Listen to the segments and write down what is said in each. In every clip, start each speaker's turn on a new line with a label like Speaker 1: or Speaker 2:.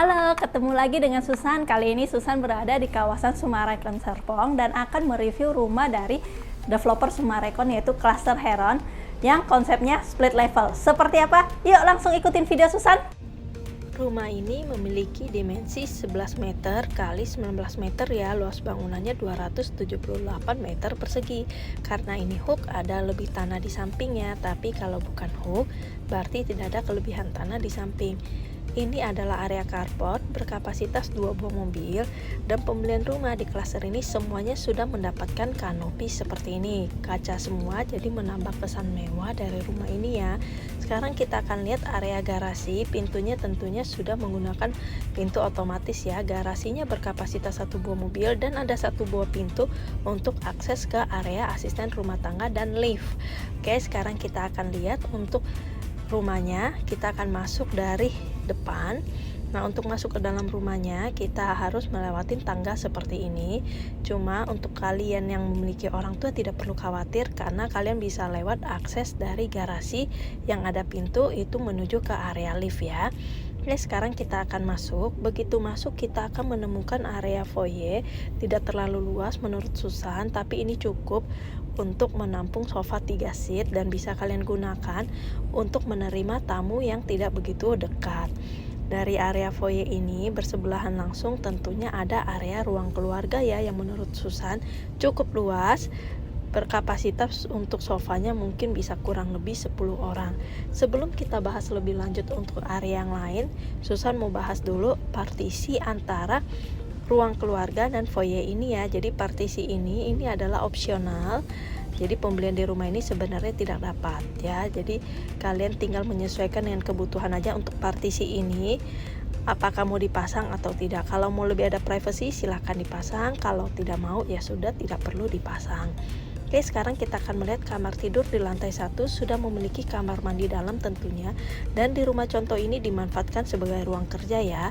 Speaker 1: Halo, ketemu lagi dengan Susan. Kali ini Susan berada di kawasan Summarecon Serpong dan akan mereview rumah dari developer Summarecon yaitu Cluster Heron yang konsepnya split level. Seperti apa? Yuk langsung ikutin video Susan. Rumah ini memiliki dimensi 11 meter kali 19 meter ya, luas bangunannya 278 meter persegi. Karena ini hook ada lebih tanah di sampingnya, tapi kalau bukan hook berarti tidak ada kelebihan tanah di samping. Ini adalah area carport berkapasitas 2 buah mobil, dan pembelian rumah di klaster ini semuanya sudah mendapatkan kanopi seperti ini, kaca semua, jadi menambah kesan mewah dari rumah ini ya. Sekarang kita akan lihat area garasi. Pintunya tentunya sudah menggunakan pintu otomatis ya. Garasinya berkapasitas 1 buah mobil dan ada 1 buah pintu untuk akses ke area asisten rumah tangga dan lift. Oke, sekarang kita akan lihat untuk rumahnya. Kita akan masuk dari depan. Nah, untuk masuk ke dalam rumahnya kita harus melewati tangga seperti ini. Cuma untuk kalian yang memiliki orang tua tidak perlu khawatir, karena kalian bisa lewat akses dari garasi yang ada pintu itu menuju ke area lift ya. Oke, sekarang kita akan masuk. Begitu masuk kita akan menemukan area foyer. Tidak terlalu luas menurut Susan, tapi ini cukup untuk menampung sofa 3 seat dan bisa kalian gunakan untuk menerima tamu yang tidak begitu dekat. Dari area foyer ini bersebelahan langsung tentunya ada area ruang keluarga ya, yang menurut Susan cukup luas. Berkapasitas untuk sofanya mungkin bisa kurang lebih 10 orang. Sebelum kita bahas lebih lanjut untuk area yang lain, Susan mau bahas dulu partisi antara ruang keluarga dan foyer ini ya. Jadi partisi ini adalah opsional. Jadi pembelian di rumah ini sebenarnya tidak dapat ya. Jadi kalian tinggal menyesuaikan dengan kebutuhan aja untuk partisi ini. Apakah mau dipasang atau tidak? Kalau mau lebih ada privacy silahkan dipasang. Kalau tidak mau ya sudah, tidak perlu dipasang. Oke, sekarang kita akan melihat kamar tidur di lantai 1 sudah memiliki kamar mandi dalam tentunya. Dan di rumah contoh ini dimanfaatkan sebagai ruang kerja ya.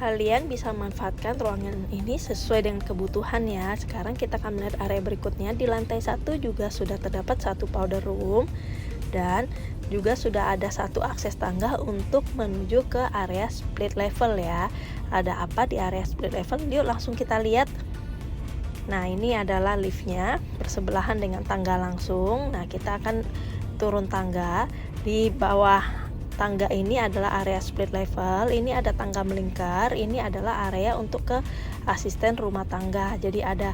Speaker 1: Kalian bisa manfaatkan ruangan ini sesuai dengan kebutuhan ya. Sekarang kita akan melihat area berikutnya. Di lantai 1 juga sudah terdapat 1 powder room, dan juga sudah ada 1 akses tangga untuk menuju ke area split level ya. Ada apa di area split level? Yuk langsung kita lihat. Nah, ini adalah liftnya bersebelahan dengan tangga langsung. Nah, kita akan turun tangga. Di bawah tangga ini adalah area split level. Ini ada tangga melingkar. Ini adalah area untuk ke asisten rumah tangga. Jadi ada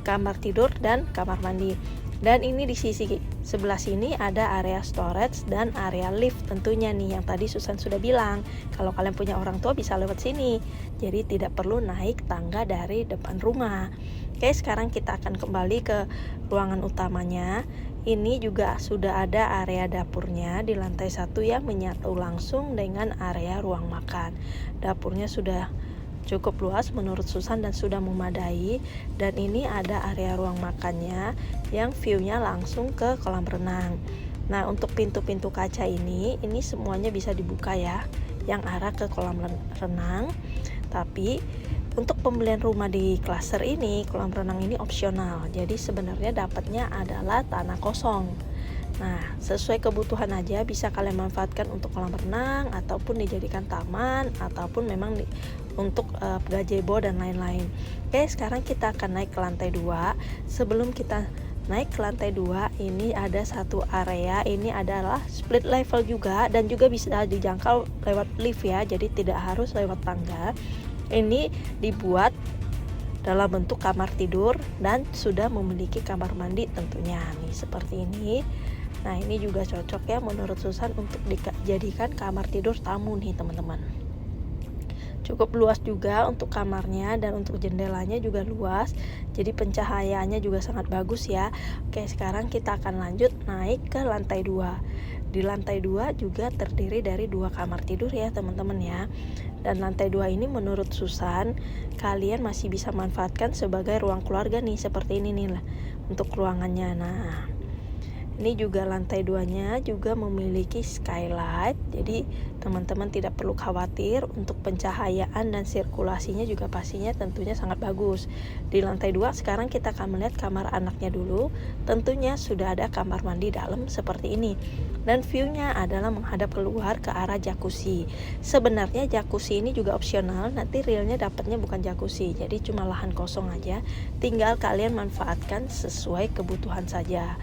Speaker 1: kamar tidur dan kamar mandi. Dan ini di sisi sebelah sini ada area storage dan area lift tentunya nih, yang tadi Susan sudah bilang kalau kalian punya orang tua bisa lewat sini, jadi tidak perlu naik tangga dari depan rumah. Oke, sekarang kita akan kembali ke ruangan utamanya. Ini juga sudah ada area dapurnya di lantai 1 yang menyatu langsung dengan area ruang makan. Dapurnya sudah cukup luas menurut Susan dan sudah memadai. Dan ini ada area ruang makannya yang view-nya langsung ke kolam renang. Nah, untuk pintu-pintu kaca ini semuanya bisa dibuka ya, yang arah ke kolam renang. Tapi untuk pembelian rumah di klaster ini, kolam renang ini opsional. Jadi sebenarnya dapatnya adalah tanah kosong. Nah, sesuai kebutuhan aja, bisa kalian manfaatkan untuk kolam renang ataupun dijadikan taman ataupun memang untuk gazebo dan lain-lain. Oke, sekarang kita akan naik ke lantai 2. Sebelum kita naik ke lantai 2, ini ada 1 area. Ini adalah split level juga dan juga bisa dijangkau lewat lift ya. Jadi tidak harus lewat tangga. Ini dibuat dalam bentuk kamar tidur dan sudah memiliki kamar mandi tentunya nih seperti ini. Nah, ini juga cocok ya menurut Susan untuk dijadikan kamar tidur tamu nih teman-teman. Cukup luas juga untuk kamarnya dan untuk jendelanya juga luas. Jadi pencahayaannya juga sangat bagus ya. Oke, sekarang kita akan lanjut naik ke lantai 2. Di lantai 2 juga terdiri dari 2 kamar tidur ya teman-teman ya. Dan lantai 2 ini menurut Susan kalian masih bisa manfaatkan sebagai ruang keluarga nih, seperti ini nih lah untuk ruangannya. Nah,
Speaker 2: Ini juga lantai 2-nya juga memiliki skylight, jadi teman-teman tidak perlu khawatir untuk pencahayaan dan sirkulasinya juga pastinya tentunya sangat bagus. Di lantai 2 sekarang kita akan melihat kamar anaknya dulu. Tentunya sudah ada kamar mandi dalam seperti ini. Dan view-nya adalah menghadap keluar ke arah jacuzzi. Sebenarnya jacuzzi ini juga opsional, nanti realnya dapatnya bukan jacuzzi, jadi cuma lahan kosong aja. Tinggal kalian manfaatkan sesuai kebutuhan saja.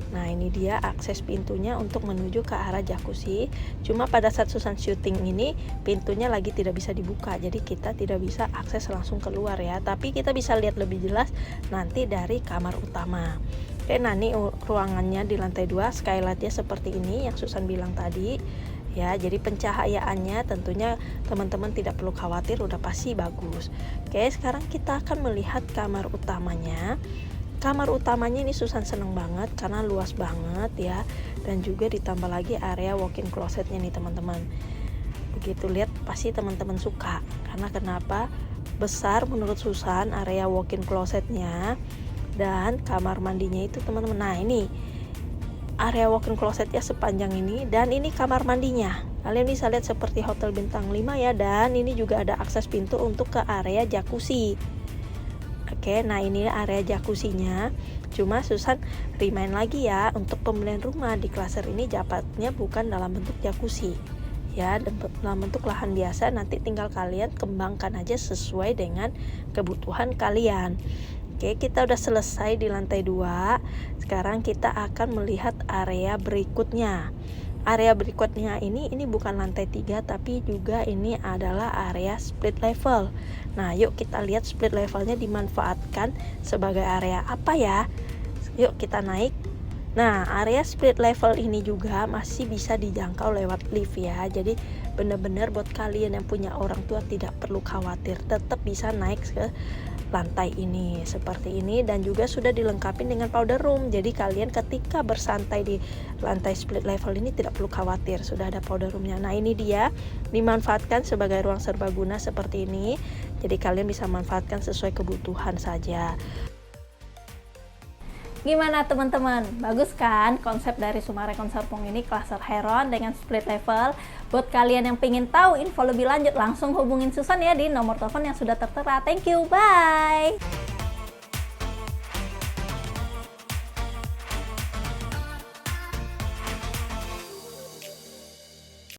Speaker 2: Nah, ini dia akses pintunya untuk menuju ke arah jacuzzi. Cuma pada saat Susan syuting ini pintunya lagi tidak bisa dibuka, jadi kita tidak bisa akses langsung keluar ya. Tapi kita bisa lihat lebih jelas nanti dari kamar utama. Oke, nah ini ruangannya di lantai 2, skylightnya seperti ini yang Susan bilang tadi. Ya, jadi pencahayaannya tentunya teman-teman tidak perlu khawatir, udah pasti bagus. Oke, sekarang kita akan melihat kamar utamanya. Kamar utamanya ini Susan seneng banget karena luas banget ya, dan juga ditambah lagi area walk-in closetnya nih teman-teman. Begitu lihat pasti teman-teman suka, karena kenapa? Besar menurut Susan area walk-in closetnya, dan kamar mandinya itu teman-teman. Nah, ini area walk-in closetnya sepanjang ini, dan ini kamar mandinya. Kalian bisa lihat seperti hotel bintang 5 ya, dan ini juga ada akses pintu untuk ke area jacuzzi. Oke, nah ini area jacuzzinya. Cuma Susan remind lagi ya, untuk pembelian rumah di klaser ini dapatnya bukan dalam bentuk jacuzzi ya, dalam bentuk lahan biasa. Nanti tinggal kalian kembangkan aja sesuai dengan kebutuhan kalian. Oke, kita udah selesai di lantai 2. Sekarang kita akan melihat area berikutnya. Area berikutnya ini bukan lantai 3, tapi juga ini adalah area split level. Nah, yuk kita lihat split levelnya dimanfaatkan sebagai area apa ya. Yuk kita naik. Nah, area split level ini juga masih bisa dijangkau lewat lift ya. Jadi benar-benar buat kalian yang punya orang tua tidak perlu khawatir, tetap bisa naik ke lantai ini seperti ini, dan juga sudah dilengkapi dengan powder room. Jadi kalian ketika bersantai di lantai split level ini tidak perlu khawatir, sudah ada powder roomnya. Nah, ini dia dimanfaatkan sebagai ruang serbaguna seperti ini. Jadi kalian bisa manfaatkan sesuai kebutuhan saja.
Speaker 1: Gimana teman-teman? Bagus kan konsep dari Summarecon Serpong ini, klaster Heron dengan split level? Buat kalian yang pengen tahu info lebih lanjut, langsung hubungin Susan ya di nomor telepon yang sudah tertera. Thank you, bye!